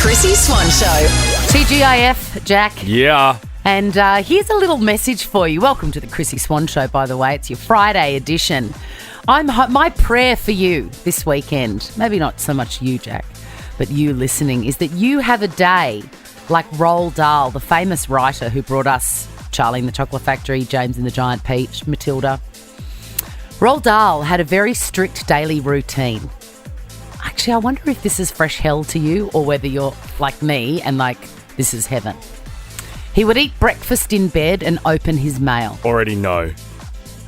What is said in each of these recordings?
Chrissy Swan Show. TGIF, Jack. Yeah. And here's a little message for you. Welcome to the Chrissy Swan Show, by the way. It's your Friday edition. My prayer for you this weekend, maybe not so much you, Jack, but you listening, is that you have a day like Roald Dahl, the famous writer who brought us Charlie and the Chocolate Factory, James and the Giant Peach, Matilda. Roald Dahl had a very strict daily routine. Actually, I wonder if this is fresh hell to you or whether you're like me and like this is heaven. He would eat breakfast in bed and open his mail. Already know.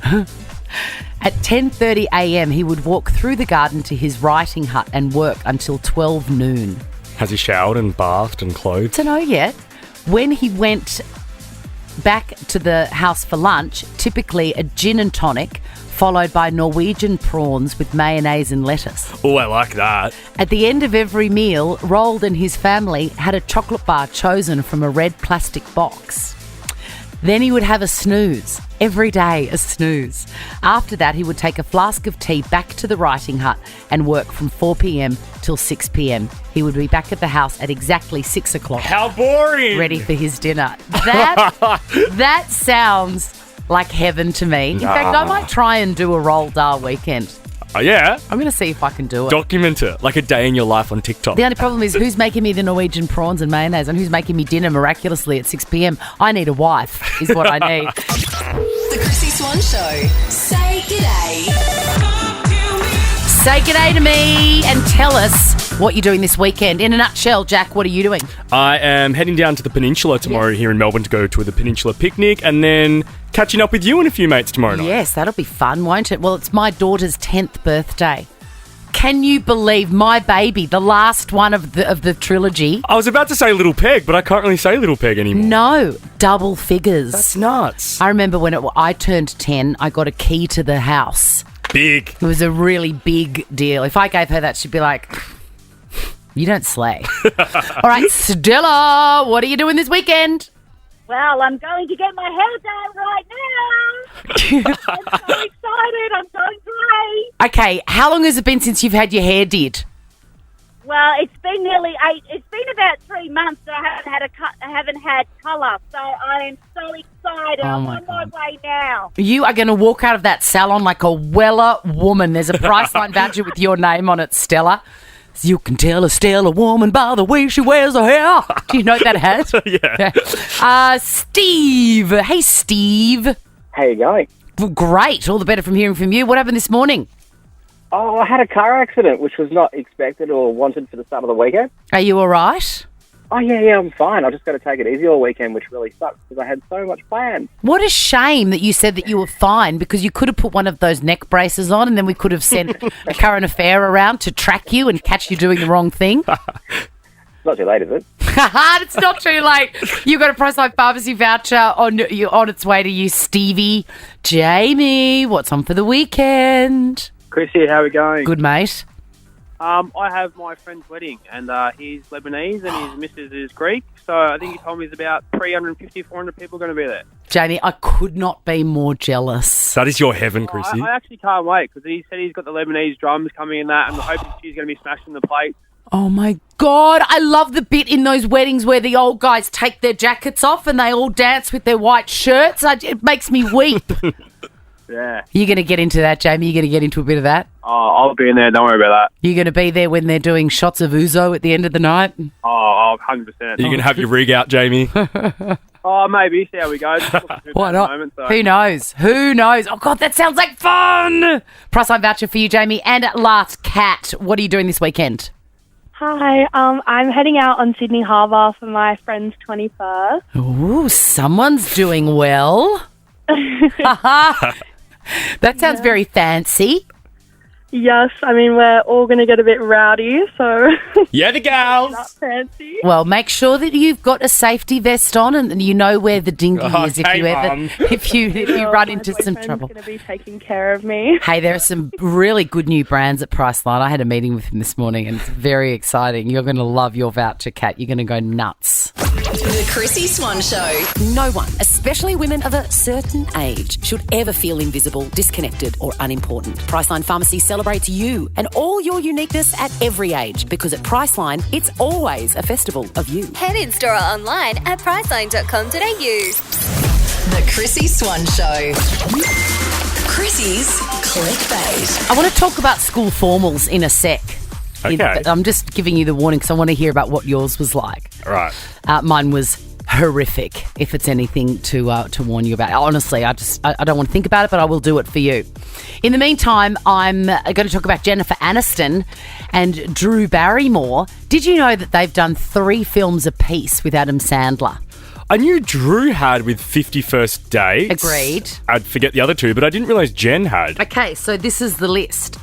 At 10:30 a.m, he would walk through the garden to his writing hut and work until 12 noon. Has he showered and bathed and clothed? Don't know yet. When he went back to the house for lunch, typically a gin and tonic, followed by Norwegian prawns with mayonnaise and lettuce. Oh, I like that. At the end of every meal, Roald and his family had a chocolate bar chosen from a red plastic box. Then he would have a snooze. Every day, a snooze. After that, he would take a flask of tea back to the writing hut and work from 4 p.m. till 6 p.m. He would be back at the house at exactly 6 o'clock. How boring. Ready for his dinner. That sounds like heaven to me. In fact, I might try and do a Roald Dahl weekend. Yeah? I'm going to see if I can do it. Document it. Like a day in your life on TikTok. The only problem is who's making me the Norwegian prawns and mayonnaise and who's making me dinner miraculously at 6 p.m. I need a wife is what I need. The Chrissy Swan Show. Say g'day. Say g'day to me and tell us what you're doing this weekend. In a nutshell, Jack, what are you doing? I am heading down to the Peninsula tomorrow here in Melbourne to go to the Peninsula picnic and then catching up with you and a few mates tomorrow night. Yes, that'll be fun, won't it? Well, it's my daughter's 10th birthday. Can you believe my baby, the last one of the trilogy? I was about to say Little Peg, but I can't really say Little Peg anymore. No, double figures. That's nuts. I remember when I turned 10, I got a key to the house. Big. It was a really big deal. If I gave her that, she'd be like, you don't slay. All right, Stella, what are you doing this weekend? Well, I'm going to get my hair done right now. I'm so excited. I'm going grey. Okay, how long has it been since you've had your hair did? Well, it's been it's been about 3 months that I haven't had colour. So I am so excited. I'm on my way now. You are going to walk out of that salon like a Weller woman. There's a Priceline voucher with your name on it, Stella. You can tell a Stella woman by the way she wears her hair. Do you know that hat? Yeah. Steve. Hey, Steve. How you going? Great. All the better from hearing from you. What happened this morning? Oh, I had a car accident, which was not expected or wanted for the start of the weekend. Are you all right? Oh, yeah, I'm fine. I just got to take it easy all weekend, which really sucks because I had so much planned. What a shame that you said that you were fine because you could have put one of those neck braces on and then we could have sent a current affair around to track you and catch you doing the wrong thing. It's not too late, is it? It's not too late. You got a Priceline pharmacy voucher on its way to you, Stevie. Jamie, what's on for the weekend? Chrissy, how are we going? Good, mate. I have my friend's wedding, and he's Lebanese and his missus is Greek, so I think he told me there's about 350, 400 people going to be there. Jamie, I could not be more jealous. That is your heaven, Chrissy. I actually can't wait, because he said he's got the Lebanese drums coming in that, and I'm hoping she's going to be smashing the plate. Oh, my God. I love the bit in those weddings where the old guys take their jackets off and they all dance with their white shirts. It makes me weep. Yeah. You're going to get into that, Jamie? You're going to get into a bit of that? Oh, I'll be in there. Don't worry about that. You're going to be there when they're doing shots of ouzo at the end of the night? Oh, 100%. Are you going to have your rig out, Jamie? Oh, maybe. See how we go. Why not? Who knows? Who knows? Oh, God, that sounds like fun. Priceline voucher for you, Jamie. And at last, Kat, what are you doing this weekend? Hi, I'm heading out on Sydney Harbour for my friend's 21st. Ooh, someone's doing well. That sounds very fancy. Yes, I mean, we're all going to get a bit rowdy, so... Yeah, the gals. Not fancy. Well, make sure that you've got a safety vest on and you know where the dinghy is if you run into some trouble. Going to be taking care of me. Hey, there are some really good new brands at Priceline. I had a meeting with him this morning and it's very exciting. You're going to love your voucher, Kat. You're going to go nuts. The Chrissy Swan Show. No one, especially women of a certain age, should ever feel invisible, disconnected, or unimportant. Priceline Pharmacy celebrates you and all your uniqueness at every age, because at Priceline, it's always a festival of you. Head in store or online at priceline.com.au. The Chrissy Swan Show. Chrissy's Clickbait. I want to talk about school formals in a sec. Okay. I'm just giving you the warning because I want to hear about what yours was like. All right. Mine was horrific, if it's anything to warn you about. Honestly, I don't want to think about it, but I will do it for you. In the meantime, I'm going to talk about Jennifer Aniston and Drew Barrymore. Did you know that they've done 3 films apiece with Adam Sandler? I knew Drew had with 50 First Dates. Agreed. I'd forget the other 2, but I didn't realise Jen had. Okay, so this is the list.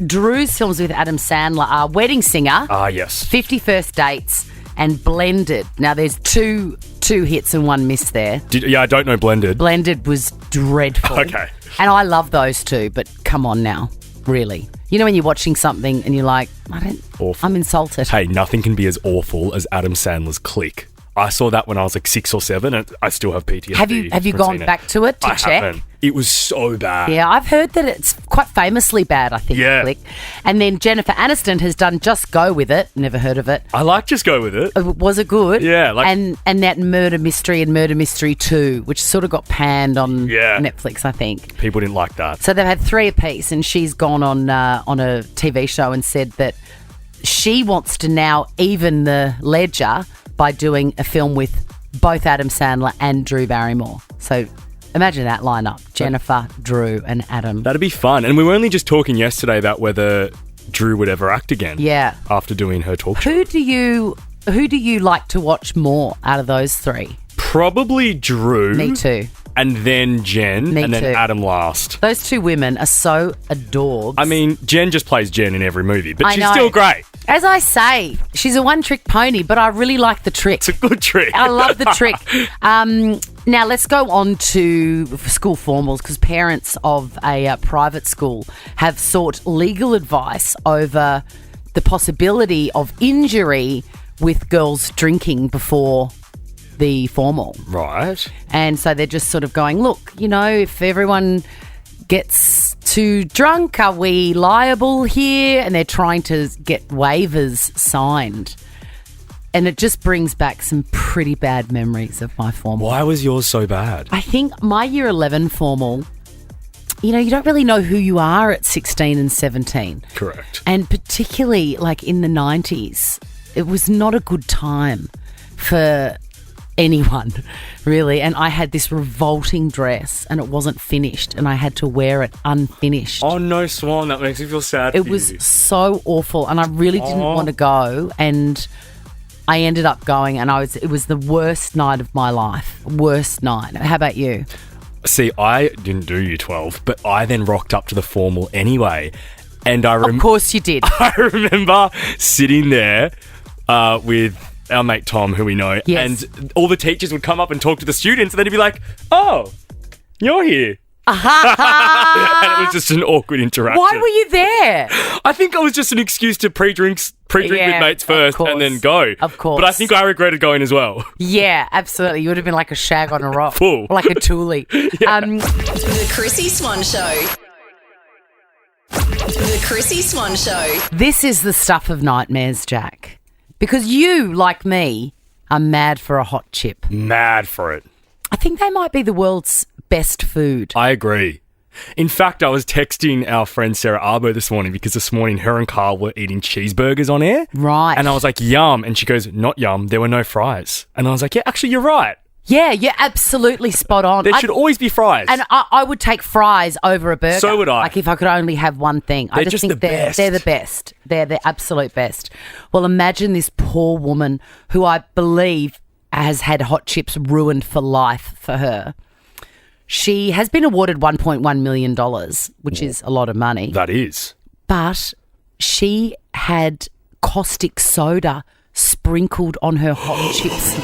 Drew's films with Adam Sandler are Wedding Singer, Ah, yes. 50 First Dates, and Blended. Now, there's two hits and 1 miss there. I don't know Blended. Blended was dreadful. Okay. And I love those 2, but come on now. Really. You know when you're watching something and you're like, Awful. I'm insulted. Hey, nothing can be as awful as Adam Sandler's Click. I saw that when I was like 6 or 7, and I still have PTSD. Have you from gone seeing it. back to it to I check? haven't. It was so bad. Yeah, I've heard that it's quite famously bad, I think. Yeah. Click. And then Jennifer Aniston has done Just Go With It. Never heard of it. I like Just Go With It. Was it good? Yeah, like- and that Murder Mystery and Murder Mystery 2, which sort of got panned on Yeah. Netflix, I think. People didn't like that. So they've had 3 apiece, and she's gone on a TV show and said that she wants to now even the ledger by doing a film with both Adam Sandler and Drew Barrymore. So imagine that lineup: Jennifer, Drew, and Adam. That'd be fun. And we were only just talking yesterday about whether Drew would ever act again. Yeah. After doing her talk show. Who do you like to watch more out of those 3? Probably Drew. Me too. And then Jen. Me and then too. Adam last. Those 2 women are so adorbs. I mean, Jen just plays Jen in every movie, but I she's know. still great. As I say, she's a one-trick pony, but I really like the trick. It's a good trick. I love the trick. Now, let's go on to school formals, because parents of a private school have sought legal advice over the possibility of injury with girls drinking before the formal. Right. And so they're just sort of going, look, if everyone gets too drunk, are we liable here? And they're trying to get waivers signed. And it just brings back some pretty bad memories of my formal. Why was yours so bad? I think my year 11 formal, you don't really know who you are at 16 and 17. Correct. And particularly like in the 90s, it was not a good time for anyone, really. And I had this revolting dress and it wasn't finished and I had to wear it unfinished. Oh, no, Swan. That makes me feel sad It for was you. so awful and I really didn't want to go, and I ended up going, and it was the worst night of my life. Worst night. How about you? See, I didn't do year 12, but I then rocked up to the formal anyway. And Of course you did. I remember sitting there with our mate Tom, who we know, Yes. and all the teachers would come up and talk to the students, and then he'd be like, "Oh, you're here." And it was just an awkward interaction. Why were you there? I think it was just an excuse to pre-drink with mates of first course. and then go. Of course. But I think I regretted going as well. Yeah, absolutely. You would have been like a shag on a rock. Full. Like a toolie. The Chrissy Swan Show. The Chrissy Swan Show. This is the stuff of nightmares, Jack. Because you, like me, are mad for a hot chip. Mad for it. I think they might be the world's best food. I agree. In fact, I was texting our friend Sarah Arbo this morning because this morning her and Carl were eating cheeseburgers on air. Right. And I was like, yum. And she goes, not yum. There were no fries. And I was like, yeah, actually, you're right. Yeah, you're absolutely spot on. There should always be fries. And I would take fries over a burger. So would I. Like if I could only have one thing. I They're just just think the best. they're the best. They're the absolute best. Well, imagine this poor woman who I believe has had hot chips ruined for life for her. She has been awarded $1.1 million, which is a lot of money. That is. But she had caustic soda sprinkled on her hot chips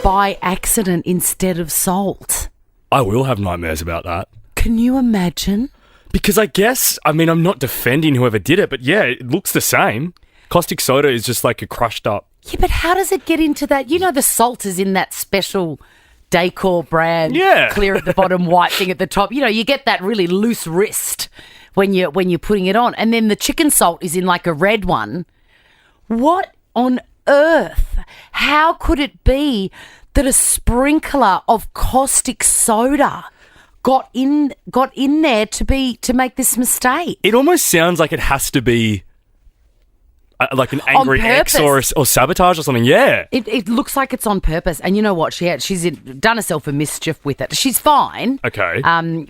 by accident instead of salt. I will have nightmares about that. Can you imagine? Because I'm not defending whoever did it, but yeah, it looks the same. Caustic soda is just like a crushed up Yeah, but how does it get into that? You know, the salt is in that special Decor brand, Yeah. clear at the bottom, white thing at the top. You know, you get that really loose wrist when you're putting it on, and then the chicken salt is in like a red one. What on earth? How could it be that a sprinkler of caustic soda got in there to make this mistake? It almost sounds like it has to be like an angry ex or sabotage or something. Yeah. It looks like it's on purpose. And you know what? She's done herself a mischief with it. She's fine. Okay.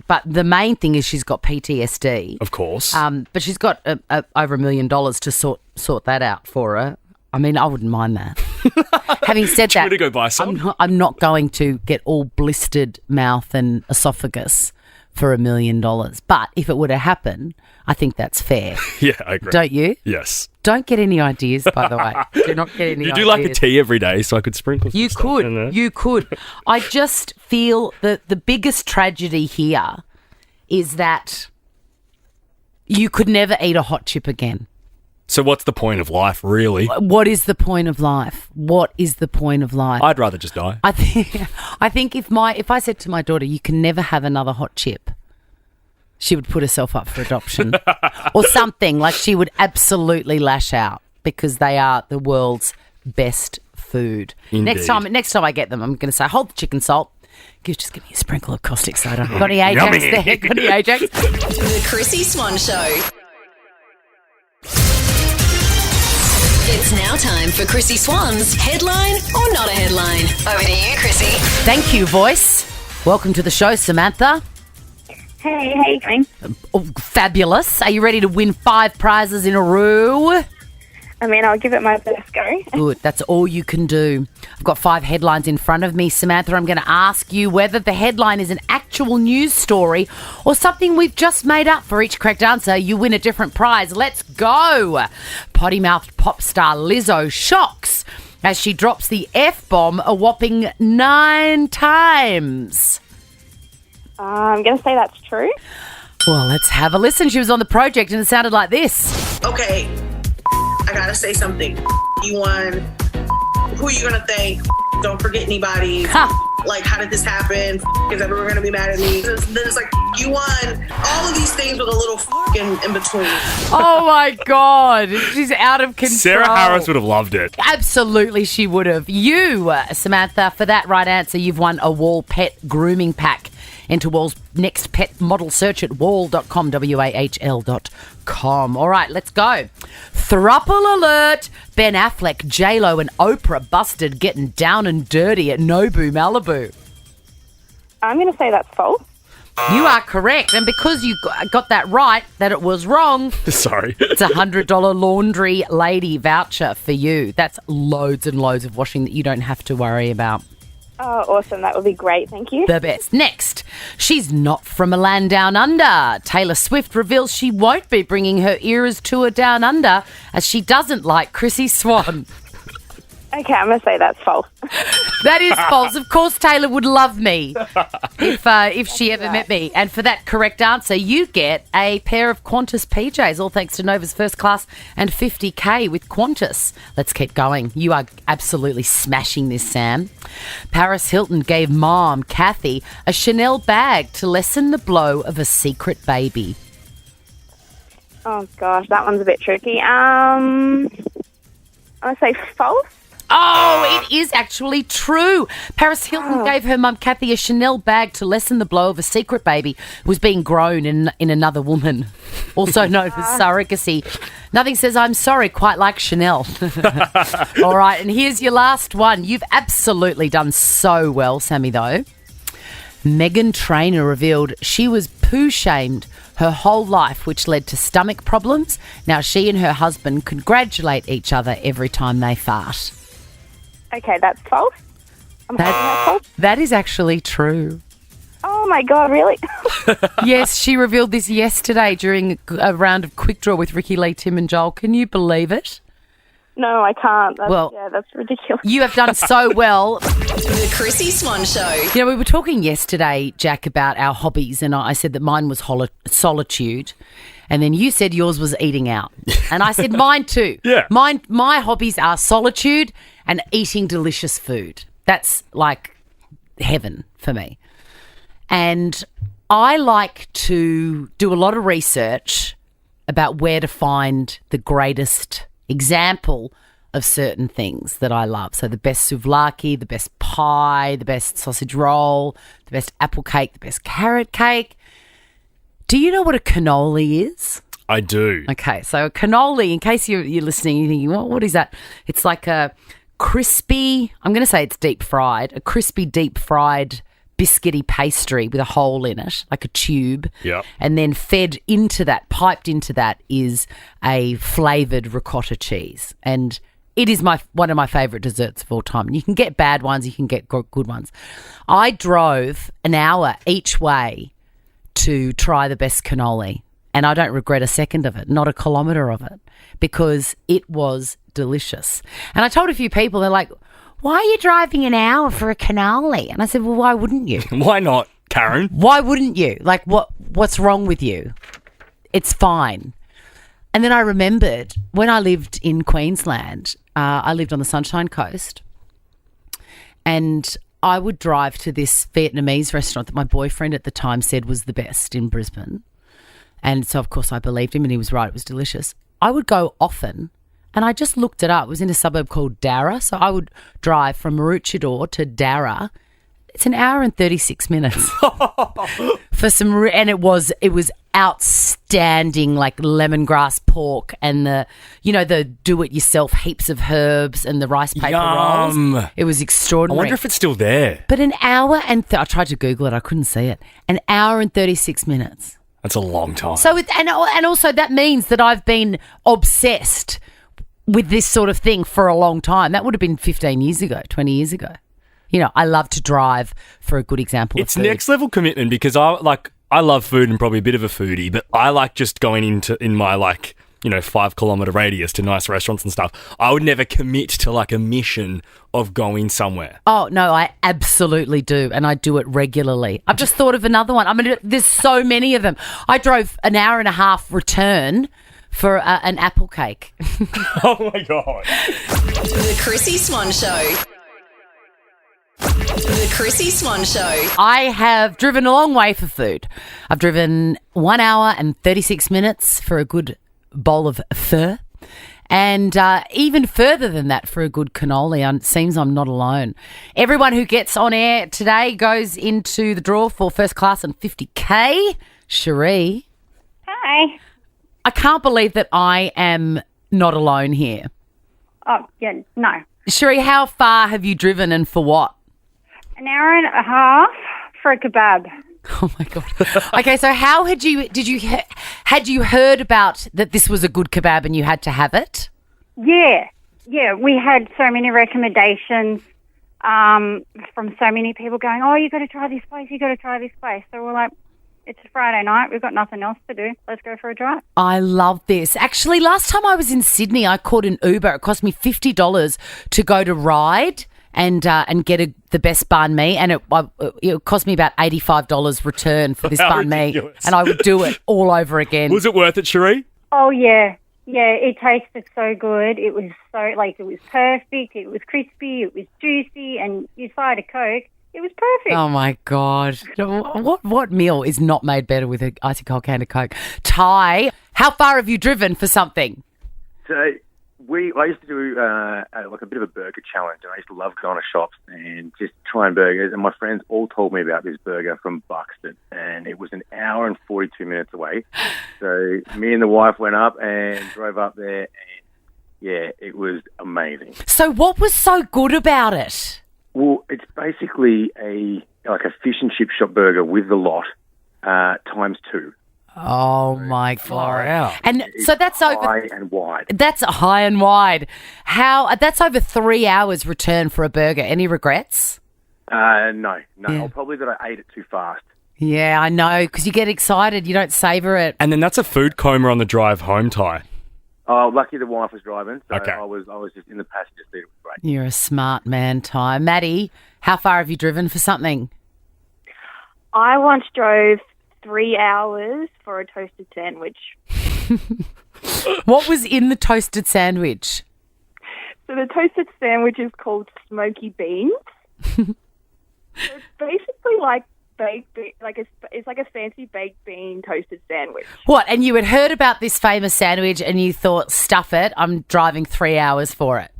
But the main thing is she's got PTSD. Of course. But she's got over $1 million to sort that out for her. I mean, I wouldn't mind that. Having said Do you that, want to go buy some? I'm not going to get all blistered mouth and esophagus for $1 million. But if it were to happen, I think that's fair. Yeah, I agree. Don't you? Yes. Don't get any ideas, by the way. Do not get any ideas. You do like a tea every day, so I could sprinkle some You stuff in there. could. You could. I just feel that the biggest tragedy here is that you could never eat a hot chip again. So what's the point of life, really? What is the point of life? What is the point of life? I'd rather just die. I think if I said to my daughter, you can never have another hot chip, she would put herself up for adoption or something. Like she would absolutely lash out because they are the world's best food. Indeed. Next time I get them, I'm going to say, hold the chicken salt. Just give me a sprinkle of caustic soda. Got any Ajax Yummy. there? Got any Ajax? The Chrissy Swan Show. It's now time for Chrissy Swan's headline or not a headline. Over to you, Chrissy. Thank you, voice. Welcome to the show, Samantha. Hey, how you going? Oh, fabulous. Are you ready to win 5 prizes in a row? I mean, I'll give it my best go. Good. That's all you can do. I've got 5 headlines in front of me, Samantha. I'm going to ask you whether the headline is an actual news story or something we've just made up. For each correct answer, you win a different prize. Let's go. Potty-mouthed pop star Lizzo shocks as she drops the F-bomb a whopping 9 times. I'm going to say that's true. Well, let's have a listen. She was on the project and it sounded like this. Okay, I gotta say something. You won. Who are you gonna thank? Don't forget anybody. Ha. Like, how did this happen? Is everyone gonna be mad at me? Then it's like, you won. All of these things with a little in between. Oh, my God. She's out of control. Sarah Harris would have loved it. Absolutely, she would have. You, Samantha, for that right answer, you've won a Wall Pet Grooming Pack. Enter Wall's next pet model search at wall.com, WAHL.com. All right, let's go. Thruple alert. Ben Affleck, J-Lo and Oprah busted getting down and dirty at Nobu, Malibu. I'm going to say that's false. You are correct. And because you got that right, that it was wrong, Sorry. it's a $100 laundry lady voucher for you. That's loads and loads of washing that you don't have to worry about. Oh, awesome. That would be great. Thank you. The best. Next, she's not from a land down under. Taylor Swift reveals she won't be bringing her Eras tour down under as she doesn't like Chrissy Swan. Okay, I'm going to say that's false. That is false. Of course, Taylor would love me if she ever met me. And for that correct answer, you get a pair of Qantas PJs, all thanks to Nova's First Class and 50K with Qantas. Let's keep going. You are absolutely smashing this, Sam. Paris Hilton gave mom, Kathy, a Chanel bag to lessen the blow of a secret baby. Oh, gosh, that one's a bit tricky. I'm going to say false. Oh, it is actually true. Paris Hilton gave her mum Kathy a Chanel bag to lessen the blow of a secret baby who was being grown in another woman, also known as surrogacy. Nothing says I'm sorry quite like Chanel. All right, and here's your last one. You've absolutely done so well, Sammy, though. Meghan Trainor revealed she was poo-shamed her whole life, which led to stomach problems. Now she and her husband congratulate each other every time they fart. Okay, that's false. I'm hoping that's false. That is actually true. Oh, my God, really? Yes, she revealed this yesterday during a round of Quick Draw with Ricky Lee, Tim and Joel. Can you believe it? No, I can't. Well, that's ridiculous. You have done so well. The Chrissy Swan Show. You know, we were talking yesterday, Jack, about our hobbies, and I said that mine was solitude. And then you said yours was eating out. And I said mine too. Yeah. My hobbies are solitude and eating delicious food. That's like heaven for me. And I like to do a lot of research about where to find the greatest example of certain things that I love. So the best souvlaki, the best pie, the best sausage roll, the best apple cake, the best carrot cake. Do you know what a cannoli is? I do. Okay, so a cannoli, in case you're listening, you're thinking, what is that? It's like a crispy, I'm going to say it's deep fried, a crispy deep fried biscuity pastry with a hole in it, like a tube. Yeah. And then fed into that, piped into that is a flavoured ricotta cheese. And it is one of my favourite desserts of all time. You can get bad ones, you can get good ones. I drove an hour each way to try the best cannoli, and I don't regret a second of it, not a kilometre of it, because it was delicious. And I told a few people, they're like, why are you driving an hour for a cannoli? And I said, well, why wouldn't you? Why not, Karen? Why wouldn't you? Like, what's wrong with you? It's fine. And then I remembered when I lived in Queensland, I lived on the Sunshine Coast, and I would drive to this Vietnamese restaurant that my boyfriend at the time said was the best in Brisbane. And so, of course, I believed him and he was right. It was delicious. I would go often, and I just looked it up. It was in a suburb called Darra. So I would drive from Maroochydore to Darra. It's an hour and 36 minutes for some, and it was outstanding, like lemongrass pork and the do-it-yourself heaps of herbs and the rice paper rolls. It was extraordinary. I wonder if it's still there. But an hour and I tried to Google it, I couldn't see it. An hour and 36 minutes. That's a long time. So and also that means that I've been obsessed with this sort of thing for a long time. That would have been 15 years ago, 20 years ago. You know, I love to drive for a good example of food. It's next level commitment because I love food and probably a bit of a foodie, but I like just going in my 5 kilometre radius to nice restaurants and stuff. I would never commit to like a mission of going somewhere. Oh, no, I absolutely do. And I do it regularly. I've just thought of another one. I mean, there's so many of them. I drove an hour and a half return for an apple cake. Oh, my God. The Chrissy Swan Show. The Chrissy Swan Show. I have driven a long way for food. I've driven 1 hour and 36 minutes for a good bowl of pho, and even further than that for a good cannoli. It seems I'm not alone. Everyone who gets on air today goes into the draw for first class and 50K. Cherie. Hi. I can't believe that I am not alone here. Oh, yeah, no. Cherie, how far have you driven and for what? An hour and a half for a kebab. Oh my God. Okay, so how had you heard about that this was a good kebab and you had to have it? Yeah, we had so many recommendations from so many people going, oh, you got to try this place, you got to try this place. So we're like, it's a Friday night, we've got nothing else to do. Let's go for a drive. I love this. Actually, last time I was in Sydney, I caught an Uber. It cost me $50 to go to Ride and get the best banh mi, and it cost me about $85 return for this banh mi, and I would do it all over again. Was it worth it, Cherie? Oh, yeah. Yeah, it tasted so good. It was it was perfect. It was crispy. It was juicy, and you tried a Coke. It was perfect. Oh, my God. What meal is not made better with an icy cold can of Coke? Ty, how far have you driven for something? So I used to do like a bit of a burger challenge, and I used to love going to shops and just trying burgers. And my friends all told me about this burger from Buxton, and it was an hour and 42 minutes away. So me and the wife went up and drove up there, and yeah, it was amazing. So what was so good about it? Well, it's basically a fish and chip shop burger with the lot times 2. Oh, my God. Out. And so that's high and wide. That's high and wide. That's over 3 hours return for a burger. Any regrets? No. Yeah. Probably that I ate it too fast. Yeah, I know, because you get excited. You don't savour it. And then that's a food coma on the drive home, Ty. Oh, lucky the wife was driving, so okay. I was just in the passenger seat. It was great. You're a smart man, Ty. Maddie, how far have you driven for something? I once drove 3 hours for a toasted sandwich. What was in the toasted sandwich? So the toasted sandwich is called smoky beans. So it's basically like it's like a fancy baked bean toasted sandwich. What? And you had heard about this famous sandwich and you thought, stuff it, I'm driving 3 hours for it.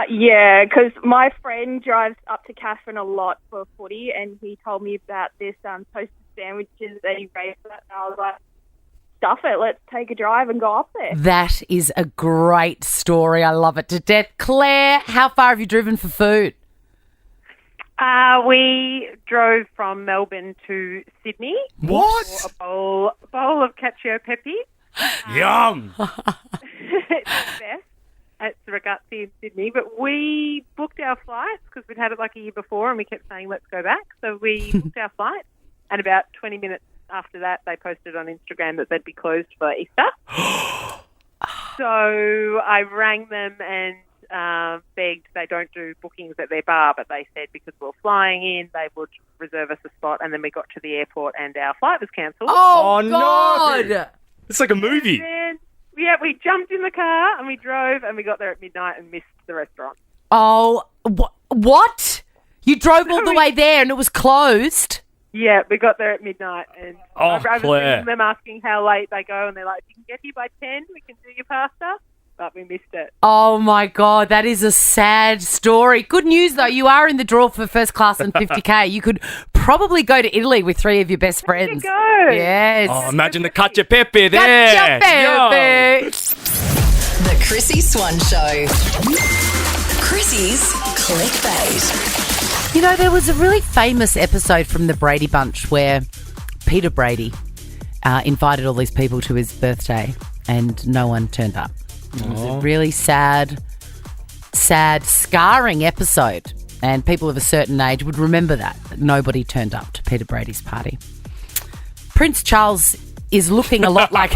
Yeah, because my friend drives up to Catherine a lot for footy, and he told me about this toasted sandwiches that he raised that, and I was like, stuff it, let's take a drive and go up there. That is a great story. I love it to death. Claire, how far have you driven for food? We drove from Melbourne to Sydney. What? For a bowl of cacio e pepe. Yum! It's the best at Ragazzi in Sydney. But we booked our flights because we'd had it like a year before and we kept saying, let's go back. So we booked our flights, and about 20 minutes after that, they posted on Instagram that they'd be closed for Easter. So I rang them and begged. They don't do bookings at their bar, but they said because we were flying in, they would reserve us a spot. And then we got to the airport and our flight was cancelled. Oh, God. No! It's like a movie. And then, we jumped in the car and we drove and we got there at midnight and missed the restaurant. Oh, what? You drove all the way there and it was closed? Yeah, we got there at midnight, and I was Claire. ringing them asking how late they go, and they're like, if you can get here by 10, we can do your pasta. But we missed it. Oh, my God, that is a sad story. Good news, though, you are in the draw for first class and 50K. You could probably go to Italy with 3 of your best friends. There you go. Yes. Oh, imagine the cacio e pepe there. Cacio e pepe. The Chrissy Swan Show. Chrissy's Clickbait. You know, there was a really famous episode from the Brady Bunch where Peter Brady invited all these people to his birthday and no one turned up. It was a really sad, scarring episode, and people of a certain age would remember that nobody turned up to Peter Brady's party. Prince Charles is looking a lot like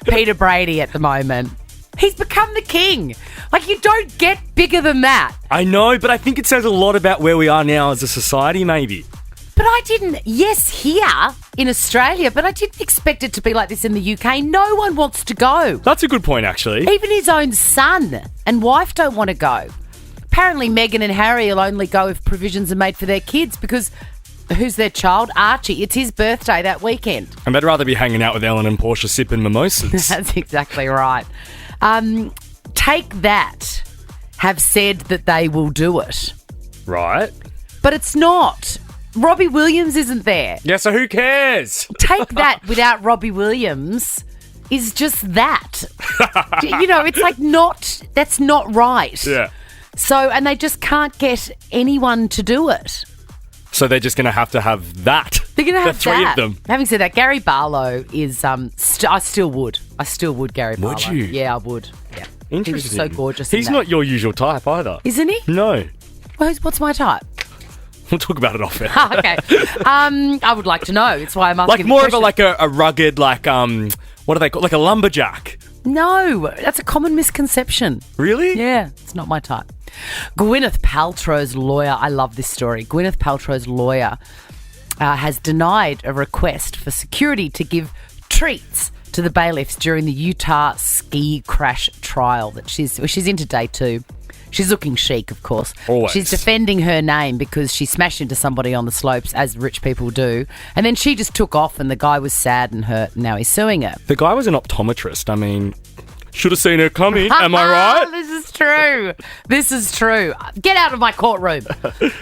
Peter Brady at the moment. He's become the king. Like, you don't get bigger than that. I know, but I think it says a lot about where we are now as a society, maybe. But I didn't, yes, here in Australia, but I didn't expect it to be like this in the UK. No one wants to go. That's a good point, actually. Even his own son and wife don't want to go. Apparently, Meghan and Harry will only go if provisions are made for their kids because who's their child? Archie. It's his birthday that weekend. And they'd rather be hanging out with Ellen and Portia sipping mimosas. That's exactly right. Take That have said that they will do it. Right. But it's not. Robbie Williams isn't there. Yeah, so who cares? Take That without Robbie Williams is just that. You know, it's like that's not right. Yeah. So, and they just can't get anyone to do it. So they're just going to have that. They're going to have the three that. of them. Having said that, Gary Barlow is, I still would Gary Barlow. Would you? Yeah, I would. Yeah. Interesting. He was so gorgeous. He's not your usual type either. Isn't he? No. Well, what's my type? We'll talk about it off air. Okay. I would like to know. That's why I'm asking. Like more of a rugged, like, what do they call, like a lumberjack? No, that's a common misconception. Really? Yeah, it's not my type. Gwyneth Paltrow's lawyer, I love this story. Gwyneth Paltrow's lawyer has denied a request for security to give treats to the bailiffs during the Utah ski crash trial. That she's into day 2. She's looking chic, of course. Always. She's defending her name because she smashed into somebody on the slopes, as rich people do. And then she just took off and the guy was sad and hurt and now he's suing her. The guy was an optometrist. I mean, should have seen her coming. Am I right? This is true. This is true. Get out of my courtroom.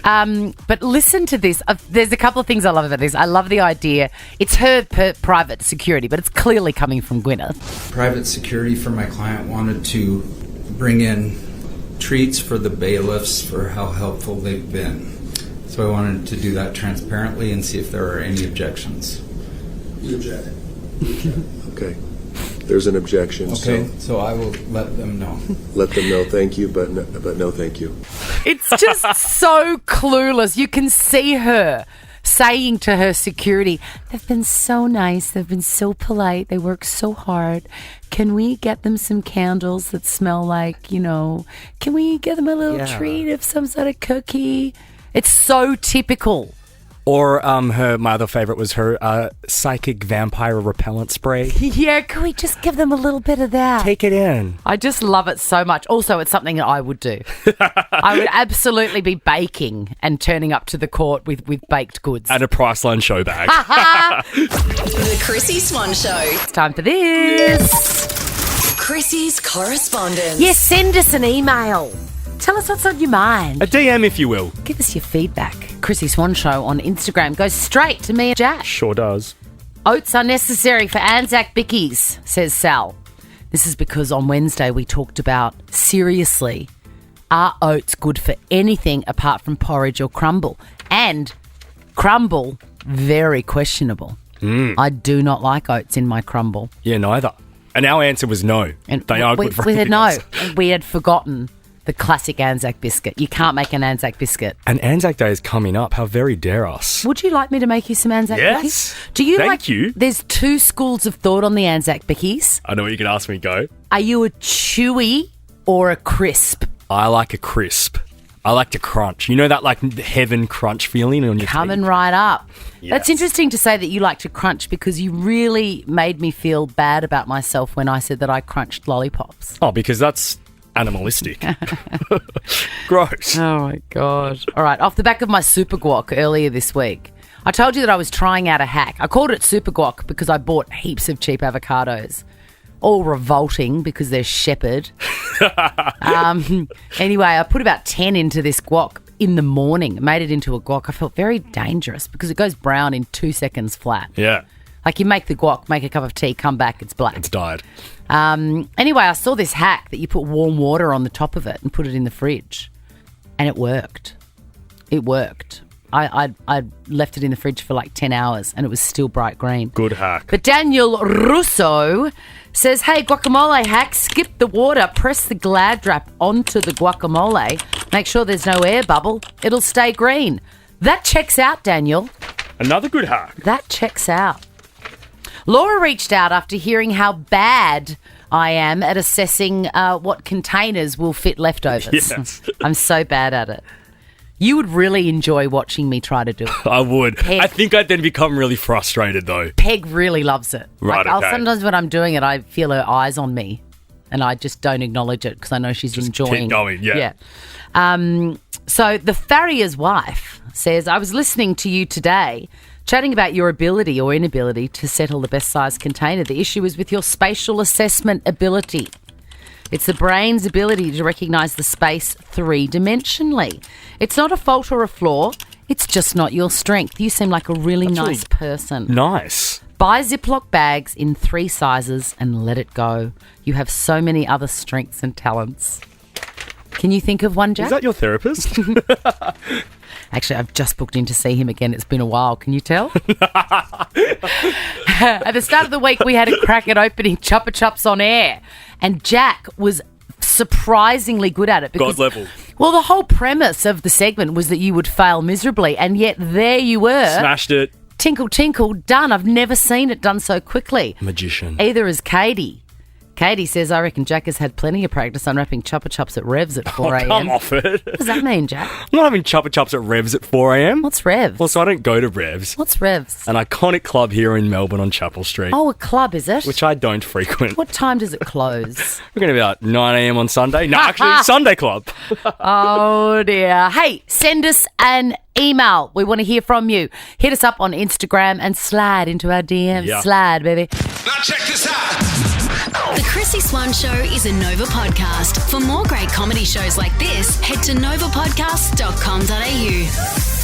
But listen to this. There's a couple of things I love about this. I love the idea. It's her private security, but it's clearly coming from Gwyneth. Private security for my client wanted to bring in treats for the bailiffs for how helpful they've been. So I wanted to do that transparently and see if there are any objections. You object. Okay. There's an objection. Okay, so I will let them know. Let them know thank you, but no thank you. It's just so clueless. You can see her saying to her security, they've been so nice, they've been so polite, they work so hard. Can we get them some candles that smell like, can we get them a little treat of some sort of cookie? It's so typical Or my other favourite was her psychic vampire repellent spray. Yeah, can we just give them a little bit of that? Take it in. I just love it so much. Also, it's something that I would do. I would absolutely be baking and turning up to the court with baked goods. And a Priceline show bag. The Chrissy Swan Show. It's time for this. Chrissy's correspondence. Yes, send us an email. Tell us what's on your mind. A DM, if you will. Give us your feedback. Chrissy Swan Show on Instagram goes straight to me and Jack. Sure does. Oats are necessary for Anzac Bickies, says Sal. This is because on Wednesday we talked about, seriously, are oats good for anything apart from porridge or crumble? And crumble, very questionable. I do not like oats in my crumble. Yeah, neither. And our answer was no. And they are good for we anything had else. no. We had forgotten the classic Anzac biscuit. You can't make an Anzac biscuit. And Anzac Day is coming up. How very dare us. Would you like me to make you some Anzac Yes. Bickies? Do you Thank you. There's two schools of thought on the Anzac Bickies. I know what you could ask me, go. Are you a chewy or a crisp? I like a crisp. I like to crunch. You know that like heaven crunch feeling on your Coming teeth? right up. Yes. That's interesting to say that you like to crunch because you really made me feel bad about myself when I said that I crunched lollipops. Oh, because that's animalistic. Gross. Oh, my God. All right, off the back of my Super Guac earlier this week, I told you that I was trying out a hack. I called it Super Guac because I bought heaps of cheap avocados. All revolting because they're shepherd. Anyway, I put about 10 into this guac in the morning, made it into a guac. I felt very dangerous because it goes brown in 2 seconds flat. Yeah. Like you make the guac, make a cup of tea, come back, it's black. It's dyed. Anyway, I saw this hack that you put warm water on the top of it and put it in the fridge. And it worked. It worked. I left it in the fridge for like 10 hours and it was still bright green. Good hack. But Daniel Russo says, hey, guacamole hack, skip the water, press the Glad wrap onto the guacamole, make sure there's no air bubble, it'll stay green. That checks out, Daniel. Another good hack. That checks out. Laura reached out after hearing how bad I am at assessing what containers will fit leftovers. Yes. I'm so bad at it. You would really enjoy watching me try to do it. I would. Peg. I think I'd then become really frustrated, though. Peg really loves it. Right, Like, okay. sometimes when I'm doing it, I feel her eyes on me and I just don't acknowledge it because I know she's enjoying keep going, yeah. So the farrier's wife says, I was listening to you today chatting about your ability or inability to settle the best size container. The issue is with your spatial assessment ability. It's the brain's ability to recognise the space three-dimensionally. It's not a fault or a flaw. It's just not your strength. You seem like a really nice person. Nice. Buy Ziploc bags in 3 sizes and let it go. You have so many other strengths and talents. Can you think of one, Jack? Is that your therapist? Actually, I've just booked in to see him again. It's been a while. Can you tell? At the start of the week, we had a crack at opening Chupa Chups on air. And Jack was surprisingly good at it. God level. Well, the whole premise of the segment was that you would fail miserably. And yet there you were. Smashed it. Tinkle, tinkle, done. I've never seen it done so quickly. Magician. Either is Katie. Katie says, I reckon Jack has had plenty of practice unwrapping Chupa Chups at Revs at 4 a.m. Come off it. What does that mean, Jack? I'm not having Chupa Chups at Revs at 4 a.m. What's Revs? Well, so I don't go to Revs. What's Revs? An iconic club here in Melbourne on Chapel Street. Oh, a club, is it? Which I don't frequent. What time does it close? We're going to be about 9 a.m. on Sunday. No, actually, Sunday Club. Oh, dear. Hey, send us an email. We want to hear from you. Hit us up on Instagram and slide into our DMs. Yeah. Slide, baby. Now check this out. The Chrissy Swan Show is a Nova podcast. For more great comedy shows like this, head to novapodcast.com.au.